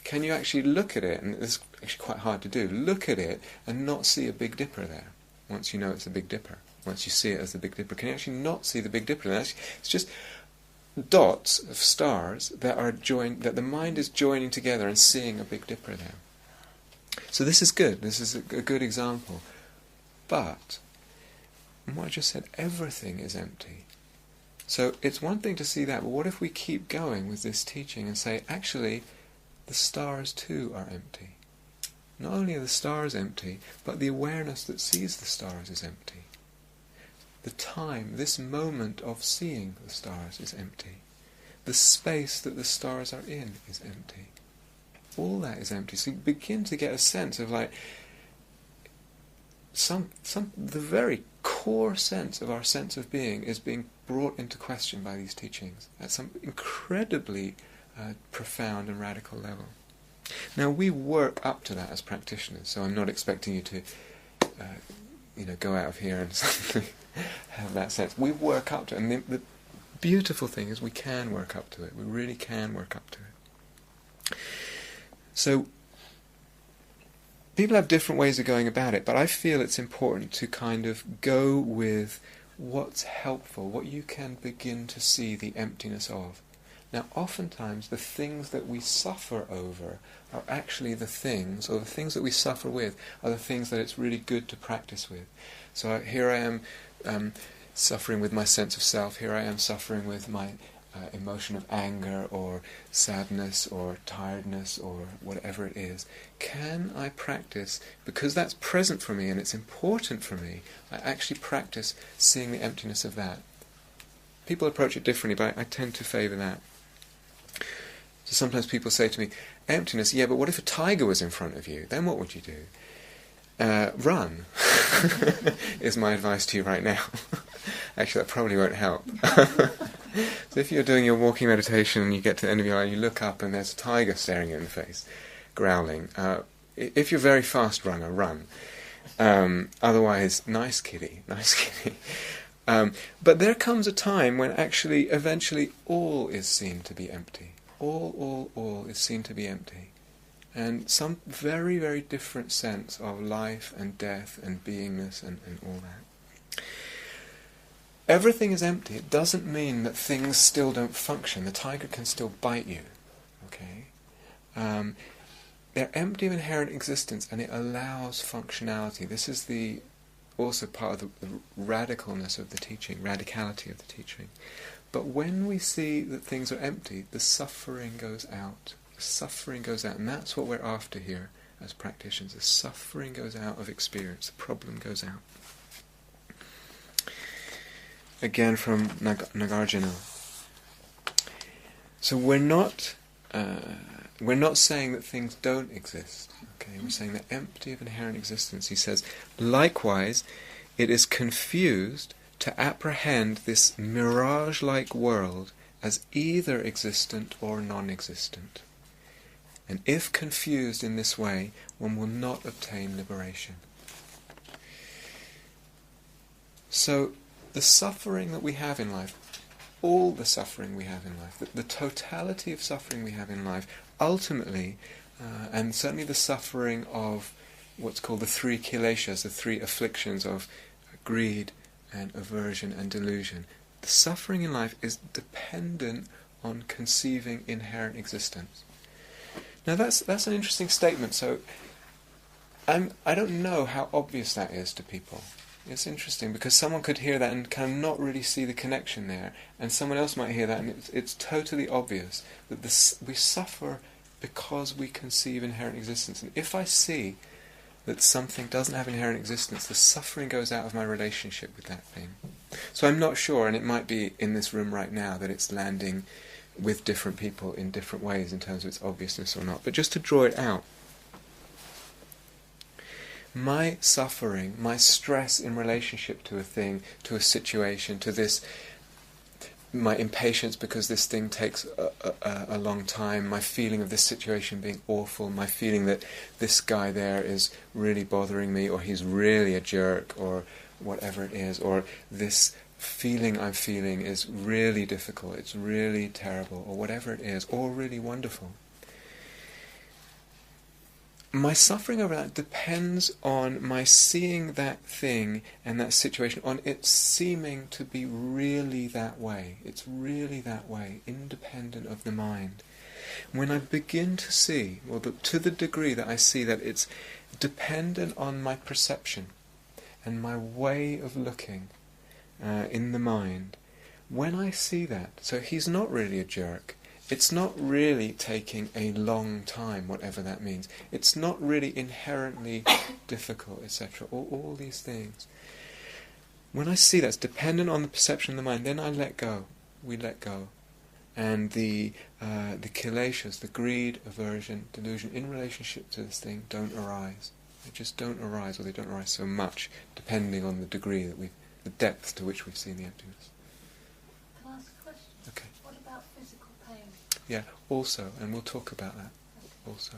Can you actually look at it, and this is actually quite hard to do, look at it and not see a Big Dipper there, once you know it's a Big Dipper, once you see it as the Big Dipper? Can you actually not see the Big Dipper? And actually, it's just dots of stars that are that the mind is joining together and seeing a Big Dipper there. So this is good, this is a good example. But, what I just said, everything is empty. So it's one thing to see that, but what if we keep going with this teaching and say, actually, the stars too are empty. Not only are the stars empty, but the awareness that sees the stars is empty. The time, this moment of seeing the stars is empty. The space that the stars are in is empty. All that is empty. So you begin to get a sense of like the very core sense of our sense of being is being brought into question by these teachings at some incredibly profound and radical level. Now we work up to that as practitioners, so I'm not expecting you to go out of here and suddenly have that sense. We work up to it, and the beautiful thing is we can work up to it. We really can work up to it. So people have different ways of going about it, but I feel it's important to kind of go with what's helpful, what you can begin to see the emptiness of. Now, oftentimes, the things that we suffer over are actually the things, or the things that we suffer with, are the things that it's really good to practice with. So here I am suffering with my sense of self, here I am suffering with my emotion of anger, or sadness, or tiredness, or whatever it is. Can I practice, because that's present for me and it's important for me, I actually practice seeing the emptiness of that. People approach it differently, but I tend to favour that. So sometimes people say to me, emptiness, yeah, but what if a tiger was in front of you? Then what would you do? Run. is my advice to you right now. Actually, that probably won't help. So if you're doing your walking meditation and you get to the end of your line, you look up and there's a tiger staring you in the face, growling. If you're a very fast runner, run. Otherwise, nice kitty, nice kitty. But there comes a time when actually, eventually, all is seen to be empty. All is seen to be empty. And some very, very different sense of life and death and beingness and all that. Everything is empty. It doesn't mean that things still don't function. The tiger can still bite you. Okay? They're empty of inherent existence, and it allows functionality. This is also part of the radicalness of the teaching, radicality of the teaching. But when we see that things are empty, the suffering goes out. The suffering goes out, and that's what we're after here as practitioners. The suffering goes out of experience. The problem goes out. Again from Nagarjuna. So we're not saying that things don't exist. Okay, we're saying they're empty of inherent existence. He says, likewise, it is confused to apprehend this mirage-like world as either existent or non-existent. And if confused in this way, one will not obtain liberation. So, the suffering that we have in life, all the suffering we have in life, the totality of suffering we have in life, ultimately, and certainly the suffering of what's called the three kileshas, the three afflictions of greed and aversion and delusion, the suffering in life is dependent on conceiving inherent existence. Now that's an interesting statement. So I don't know how obvious that is to people. It's interesting because someone could hear that and kind of not really see the connection there, and someone else might hear that and it's totally obvious that we suffer because we conceive inherent existence. And if I see that something doesn't have inherent existence, the suffering goes out of my relationship with that thing. So I'm not sure, and it might be in this room right now that it's landing with different people in different ways in terms of its obviousness or not. But just to draw it out, my suffering, my stress in relationship to a thing, to a situation, to this, my impatience because this thing takes a long time, my feeling of this situation being awful, my feeling that this guy there is really bothering me, or he's really a jerk, or whatever it is, or this feeling I'm feeling is really difficult, it's really terrible, or whatever it is, or really wonderful. My suffering over that depends on my seeing that thing and that situation, on it seeming to be really that way. It's really that way, independent of the mind. When I begin to see, well, to the degree that I see that it's dependent on my perception and my way of looking in the mind, when I see that, so he's not really a jerk, it's not really taking a long time, whatever that means. It's not really inherently difficult, etc. All these things. When I see that's dependent on the perception of the mind, then I let go. We let go. And the kileshas, the greed, aversion, delusion, in relationship to this thing, don't arise. They just don't arise, or they don't arise so much, depending on the degree that the depth to which we've seen the emptiness. Can I ask a question? Okay. What about physical pain? Yeah, also, and we'll talk about that also.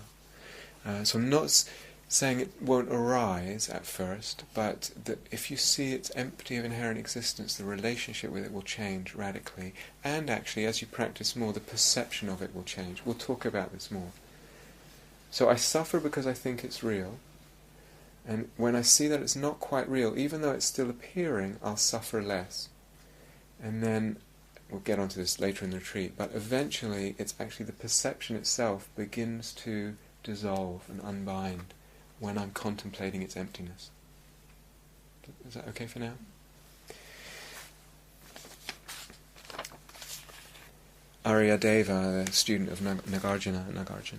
So I'm not saying it won't arise at first, but that if you see it's empty of inherent existence, the relationship with it will change radically. And actually, as you practice more, the perception of it will change. We'll talk about this more. So I suffer because I think it's real. And when I see that it's not quite real, even though it's still appearing, I'll suffer less. And then, we'll get onto this later in the retreat, but eventually it's actually the perception itself begins to dissolve and unbind when I'm contemplating its emptiness. Is that okay for now? Aryadeva, the student of Nagarjuna.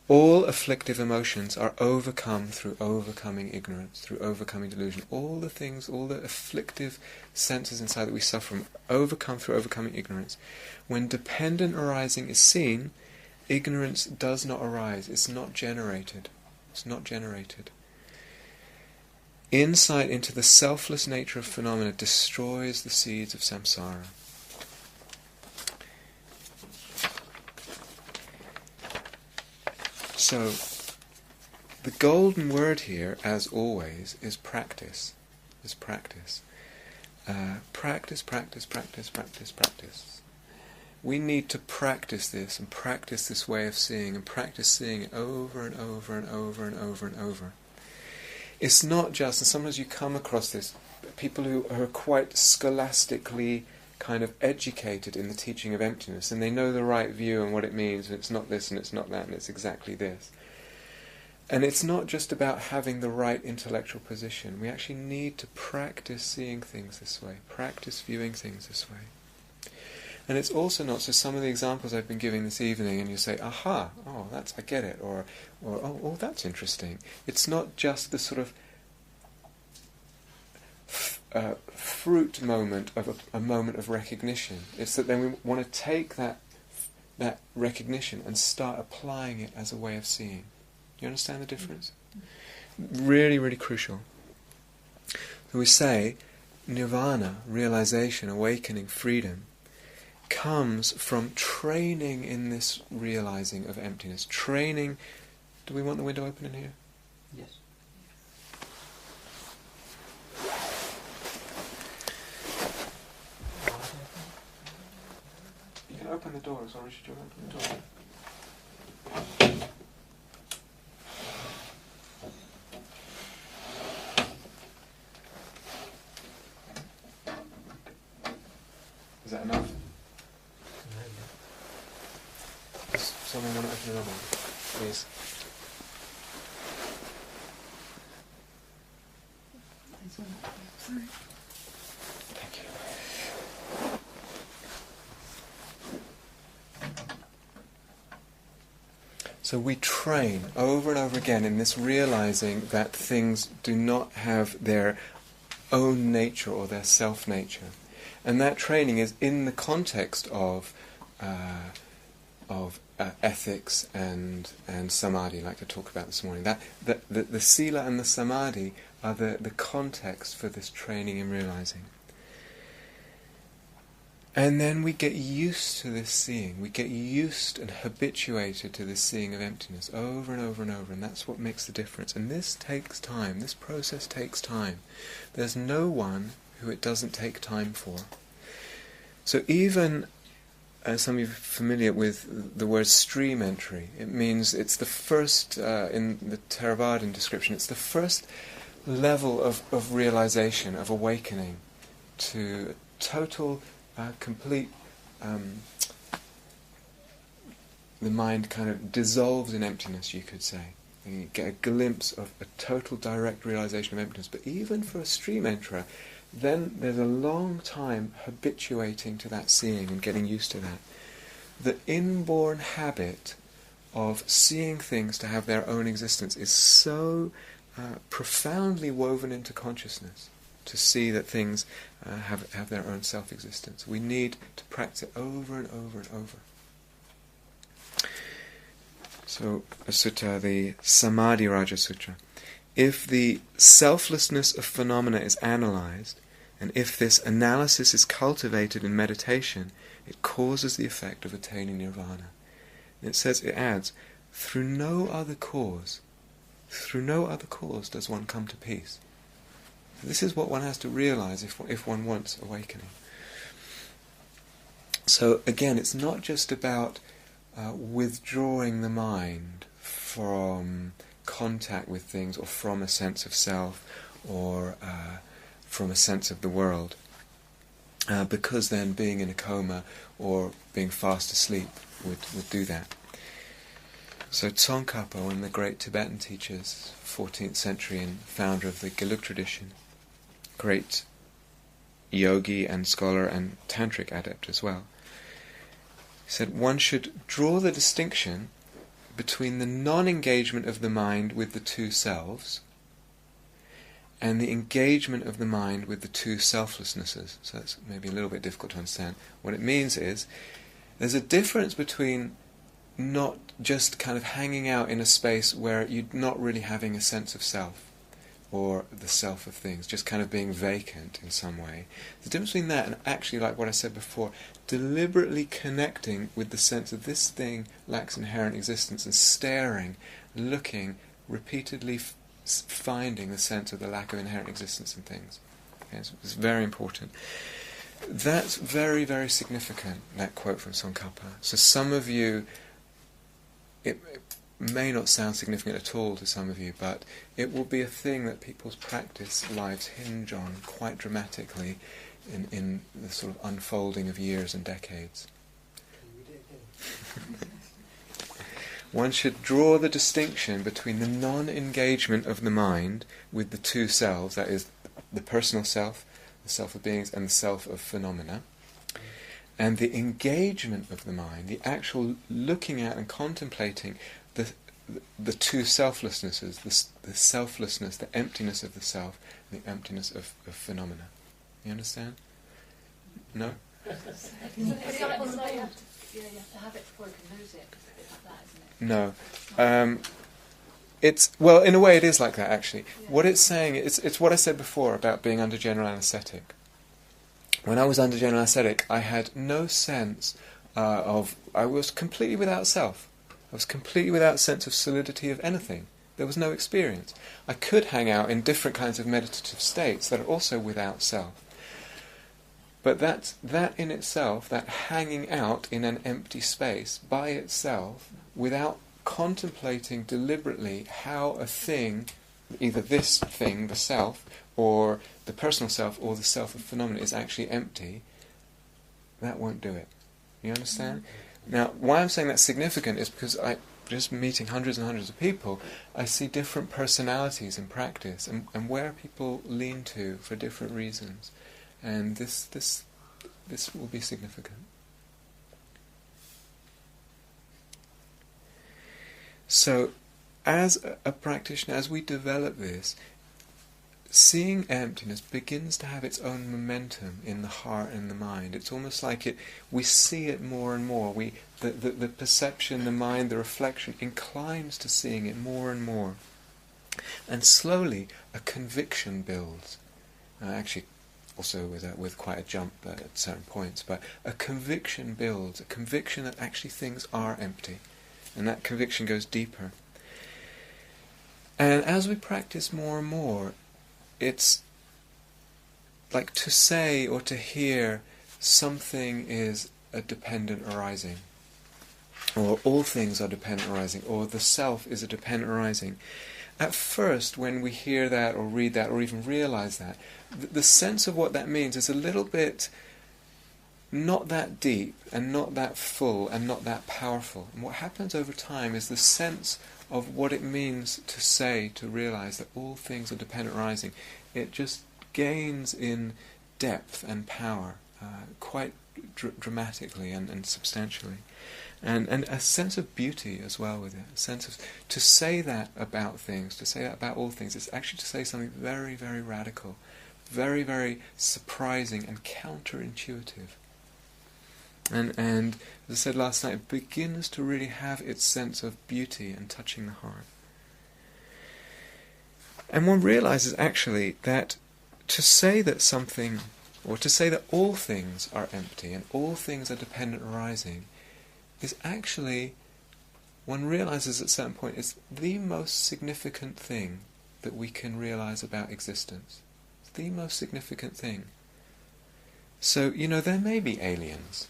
All afflictive emotions are overcome through overcoming ignorance, through overcoming delusion. All the things, all the afflictive senses inside that we suffer from, overcome through overcoming ignorance. When dependent arising is seen, ignorance does not arise. It's not generated. It's not generated. Insight into the selfless nature of phenomena destroys the seeds of samsara. So, the golden word here, as always, is practice. Is practice. Practice, practice, practice, practice, practice. We need to practice this and practice this way of seeing and practice seeing it over and over and over and over and over. It's not just, and sometimes you come across this, people who are quite scholastically kind of educated in the teaching of emptiness, and they know the right view and what it means, and it's not this and it's not that and it's exactly this. And it's not just about having the right intellectual position. We actually need to practice seeing things this way, practice viewing things this way. And it's also not, so some of the examples I've been giving this evening, and you say, aha, oh, that's, I get it, or oh, that's interesting. It's not just the sort of fruit moment of a moment of recognition. It's that then we want to take that recognition and start applying it as a way of seeing. You understand the difference? Really, really crucial. So we say, nirvana, realization, awakening, freedom, comes from training in this realizing of emptiness. Training. Do we want the window open in here? Yes. You can open the doors, or should you open the door? Is that enough? Does someone want to open another one? Please. Thank you. So we train over and over again in this realizing that things do not have their own nature or their self-nature. And that training is in the context of ethics and samadhi, like I talked about this morning. The sila and the samadhi are the context for this training in realizing. And then we get used to this seeing. We get used and habituated to this seeing of emptiness over and over and over, and that's what makes the difference. And this takes time. This process takes time. There's no one who it doesn't take time for. So even, some of you are familiar with the word stream entry. It means it's the first, in the Theravadan description, it's the first level of realization, of awakening to total, complete, the mind kind of dissolves in emptiness, you could say. You get a glimpse of a total direct realization of emptiness. But even for a stream enterer, then there's a long time habituating to that seeing and getting used to that. The inborn habit of seeing things to have their own existence is so profoundly woven into consciousness, to see that things have their own self-existence. We need to practice it over and over and over. So, a sutta, the Samadhi Raja Sutra. If the selflessness of phenomena is analyzed, and if this analysis is cultivated in meditation, it causes the effect of attaining nirvana. And it adds, through no other cause does one come to peace. So this is what one has to realize if one wants awakening. So again, it's not just about withdrawing the mind from contact with things, or from a sense of self, or from a sense of the world, because then being in a coma or being fast asleep would do that. So Tsongkhapa, one of the great Tibetan teachers, 14th century and founder of the Gelug tradition, great yogi and scholar and tantric adept as well, said one should draw the distinction between the non-engagement of the mind with the two selves and the engagement of the mind with the two selflessnesses. So that's maybe a little bit difficult to understand. What it means is there's a difference between not just kind of hanging out in a space where you're not really having a sense of self, or the self of things, just kind of being vacant in some way. The difference between that and actually, like what I said before, deliberately connecting with the sense of this thing lacks inherent existence and staring, looking, repeatedly finding the sense of the lack of inherent existence in things. Okay, so it's very important. That's very, very significant, that quote from Tsongkhapa. So some of you, it may not sound significant at all to some of you, but it will be a thing that people's practice lives hinge on quite dramatically in the sort of unfolding of years and decades. One should draw the distinction between the non-engagement of the mind with the two selves, that is, the personal self, the self of beings, and the self of phenomena, and the engagement of the mind, the actual looking at and contemplating the two selflessnesses, the selflessness, the emptiness of the self, and the emptiness of phenomena. You understand? No? It's like you have to have it before you can lose it. It's like that, isn't it? No. It's, well, in a way it is like that, actually. Yeah. What it's saying, it's what I said before about being under general anaesthetic. When I was under general anaesthetic, I had no sense I was completely without self. I was completely without sense of solidity of anything. There was no experience. I could hang out in different kinds of meditative states that are also without self. But that in itself, that hanging out in an empty space by itself, without contemplating deliberately how a thing, either this thing, the self, or the personal self, or the self of phenomena is actually empty, that won't do it. You understand? Now, why I'm saying that's significant is because just meeting hundreds and hundreds of people, I see different personalities in practice and where people lean to for different reasons. And this will be significant. So, as a practitioner, as we develop this, seeing emptiness begins to have its own momentum in the heart and the mind. It's almost like we see it more and more. The perception, the mind, the reflection inclines to seeing it more and more. And slowly a conviction builds. Actually, also with quite a jump at certain points, but a conviction builds, a conviction that actually things are empty. And that conviction goes deeper. And as we practice more and more, it's like to say or to hear something is a dependent arising, or all things are dependent arising, or the self is a dependent arising. At first, when we hear that or read that or even realize that, the sense of what that means is a little bit not that deep and not that full and not that powerful. And what happens over time is the sense of what it means to say, to realize that all things are dependent arising, it just gains in depth and power quite dramatically and substantially. And a sense of beauty as well with it. A sense of, to say that about things, to say that about all things, it's actually to say something very, very radical, very, very surprising and counterintuitive. And as I said last night, it begins to really have its sense of beauty and touching the heart. And one realizes actually that to say that something, or to say that all things are empty and all things are dependent arising, is actually, one realizes at a certain point, is the most significant thing that we can realize about existence. It's the most significant thing. So, there may be aliens.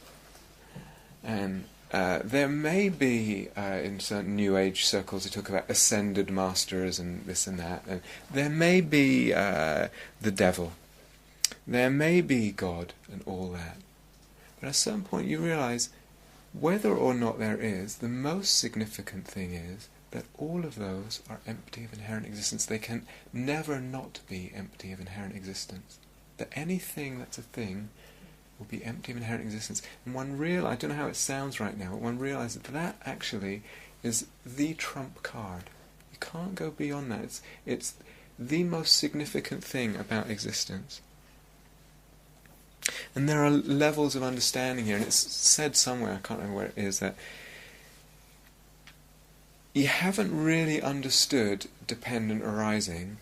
And there may be, in certain New Age circles, they talk about ascended masters and this and that. And there may be the devil. There may be God and all that. But at a certain point you realize, whether or not there is, the most significant thing is that all of those are empty of inherent existence. They can never not be empty of inherent existence. That anything that's a thing will be empty of inherent existence. And I don't know how it sounds right now, but one realizes that actually is the trump card. You can't go beyond that. It's the most significant thing about existence. And there are levels of understanding here, and it's said somewhere, I can't remember where it is, that you haven't really understood dependent arising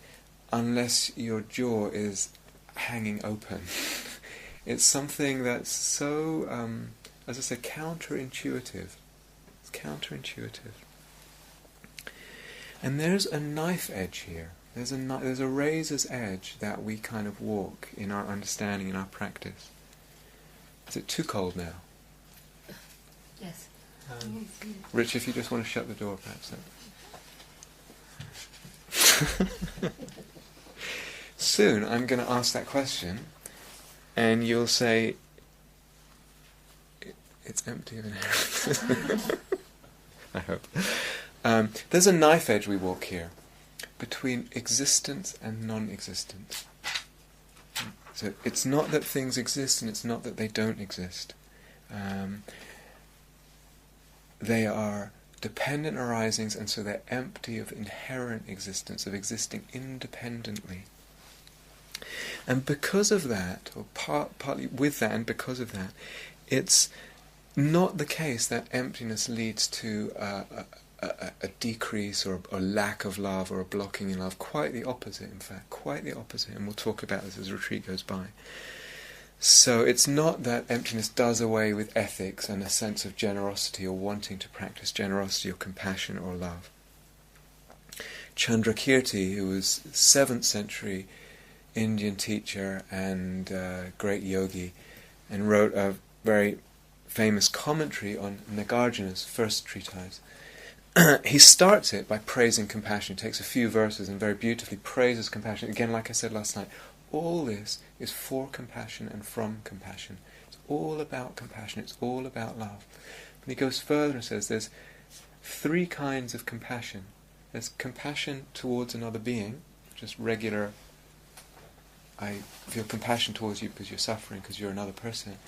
unless your jaw is hanging open. It's something that's so, as I said, counterintuitive. It's counterintuitive. And there's a knife edge here. There's a razor's edge that we kind of walk in our understanding, in our practice. Is it too cold now? Yes. Rich, if you just want to shut the door, perhaps. Soon I'm going to ask that question, and you'll say, it's empty of inheritance. I hope. There's a knife edge we walk here, between existence and non-existence. So it's not that things exist, and it's not that they don't exist. They are dependent arisings, and so they're empty of inherent existence, of existing independently. And because of that, or partly with that and because of that, it's not the case that emptiness leads to a decrease or lack of love or a blocking in love. Quite the opposite, in fact, quite the opposite, and we'll talk about this as the retreat goes by. So it's not that emptiness does away with ethics and a sense of generosity or wanting to practice generosity or compassion or love. Chandrakirti, who was 7th century Indian teacher and great yogi, and wrote a very famous commentary on Nagarjuna's first treatise. He starts it by praising compassion. He takes a few verses and very beautifully praises compassion. Again, like I said last night, all this is for compassion and from compassion. It's all about compassion. It's all about love. But he goes further and says there's 3 kinds of compassion. There's compassion towards another being, just regular, I feel compassion towards you because you're suffering, because you're another person.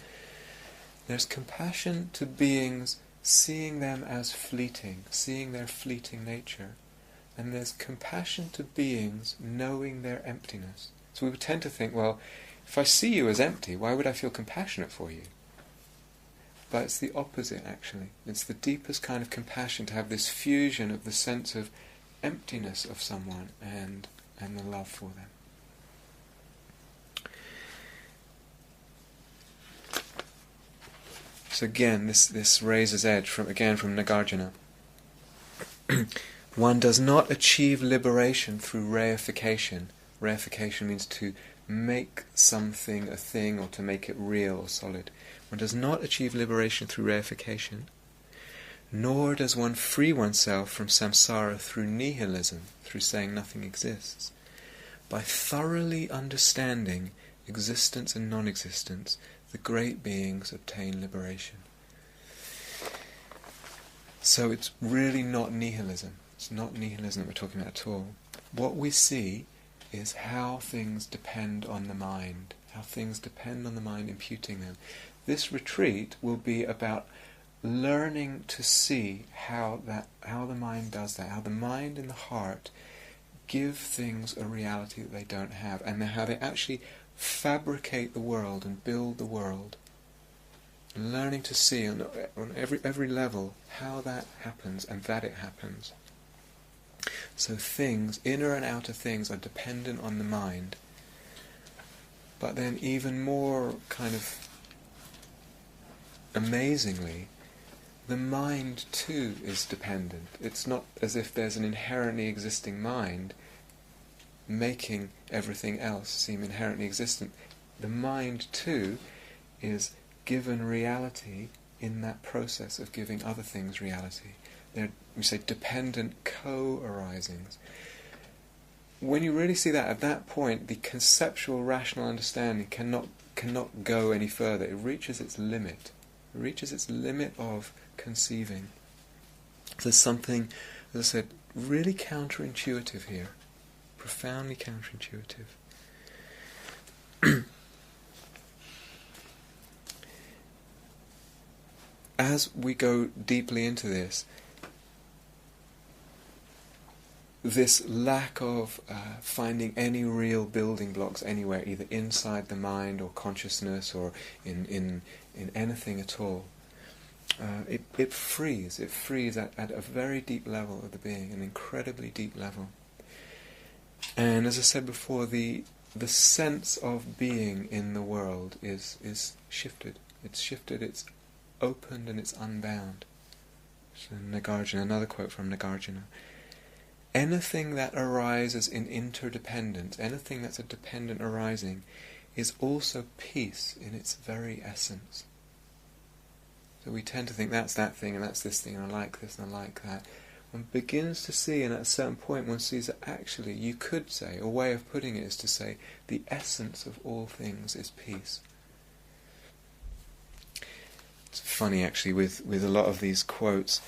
There's compassion to beings, seeing them as fleeting, seeing their fleeting nature. And there's compassion to beings knowing their emptiness. So we would tend to think, well, if I see you as empty, why would I feel compassionate for you? But it's the opposite, actually. It's the deepest kind of compassion to have this fusion of the sense of emptiness of someone and the love for them. So again, this raises edge from Nagarjuna. One does not achieve liberation through reification. Reification means to make something a thing or to make it real or solid. One does not achieve liberation through reification, nor does one free oneself from samsara through nihilism, through saying nothing exists. By thoroughly understanding existence and non-existence, the great beings obtain liberation. So it's really not nihilism. It's not nihilism that we're talking about at all. What we see is how things depend on the mind, imputing them. This retreat will be about learning to see how the mind does that, how the mind and the heart give things a reality that they don't have, and how they actually fabricate the world and build the world. Learning to see on every level how that happens and that it happens. So things, inner and outer things, are dependent on the mind. But then even more kind of amazingly, the mind too is dependent. It's not as if there's an inherently existing mind making everything else seem inherently existent. The mind too is given reality in that process of giving other things reality. They're, we say, dependent co-arisings. When you really see that, at that point, the conceptual rational understanding cannot go any further. It reaches its limit. It reaches its limit of conceiving. There's something, as I said, really counterintuitive here. Profoundly counterintuitive. As we go deeply into this lack of finding any real building blocks anywhere, either inside the mind or consciousness or in anything at all, it frees at a very deep level of the being, an incredibly deep level. And as I said before, the sense of being in the world is shifted. It's shifted, it's opened, and it's unbound. So Nagarjuna, another quote from Nagarjuna. Anything that arises in interdependence, anything that's a dependent arising, is also peace in its very essence. So we tend to think that's that thing and that's this thing, and I like this and I like that. One begins to see, and at a certain point one sees that actually, you could say, a way of putting it is to say, the essence of all things is peace. It's funny actually with a lot of these quotes,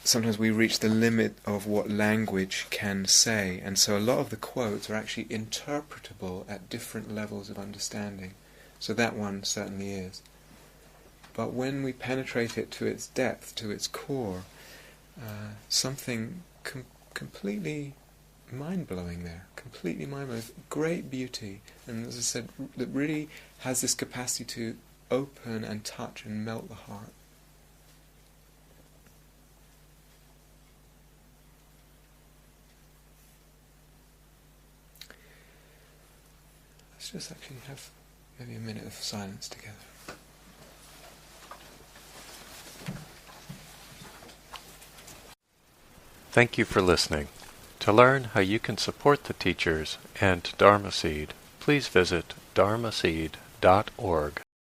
sometimes we reach the limit of what language can say, and so a lot of the quotes are actually interpretable at different levels of understanding. So that one certainly is. But when we penetrate it to its depth, to its core, something completely mind-blowing there, completely mind-blowing, great beauty, and as I said, that really has this capacity to open and touch and melt the heart. Let's just actually have maybe a minute of silence together. Thank you for listening. To learn how you can support the teachers and Dharma Seed, please visit dharmaseed.org.